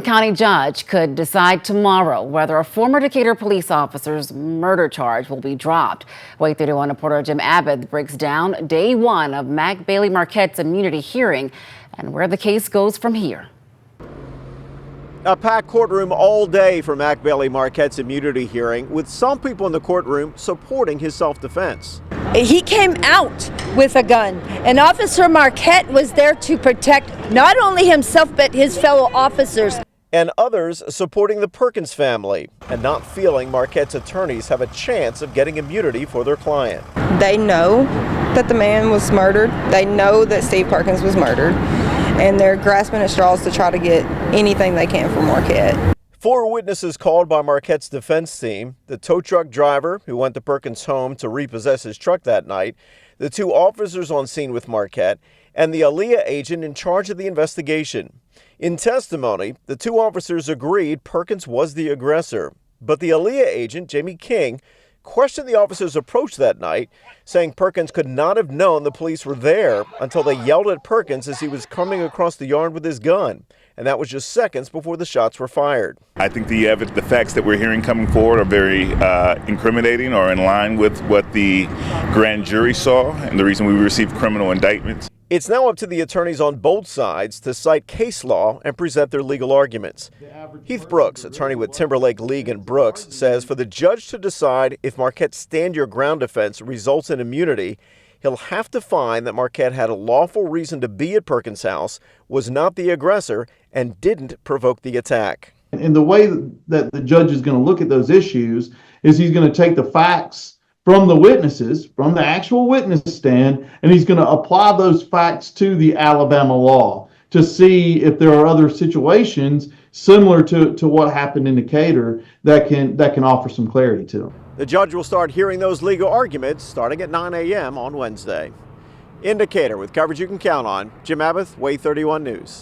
County judge could decide tomorrow whether a former Decatur police officer's murder charge will be dropped. Wait 31 reporter Jim Abbott breaks down day one of Mac Bailey Marquette's immunity hearing and where the case goes from here. A packed courtroom all day for Mac Bailey Marquette's immunity hearing, with some people in the courtroom supporting his self-defense. He came out with a gun, and Officer Marquette was there to protect not only himself but his fellow officers. And others supporting the Perkins family and not feeling Marquette's attorneys have a chance of getting immunity for their client. They know that the man was murdered. They know that Steve Perkins was murdered, and they're grasping at straws to try to get anything they can from Marquette. 4 witnesses called by Marquette's defense team: the tow truck driver who went to Perkins' home to repossess his truck that night, the 2 officers on scene with Marquette, and the Aaliyah agent in charge of the investigation. In testimony, the 2 officers agreed Perkins was the aggressor, but the Aaliyah agent, Jamie King, questioned the officers' approach that night, saying Perkins could not have known the police were there until they yelled at Perkins as he was coming across the yard with his gun. And that was just seconds before the shots were fired. I think the facts that we're hearing coming forward are very incriminating or in line with what the grand jury saw and the reason we received criminal indictments. It's now up to the attorneys on both sides to cite case law and present their legal arguments. Heath Brooks, attorney with Timberlake League and Brooks, says for the judge to decide if Marquette's stand your ground defense results in immunity, he'll have to find that Marquette had a lawful reason to be at Perkins' house, was not the aggressor, and didn't provoke the attack. And the way that the judge is going to look at those issues is he's going to take the facts from the witnesses, from the actual witness stand, and he's going to apply those facts to the Alabama law to see if there are other situations similar to what happened in Decatur that can offer some clarity to them. The judge will start hearing those legal arguments starting at 9 a.m. on Wednesday. In Decatur, with coverage you can count on, Jim Abbott, Way 31 News.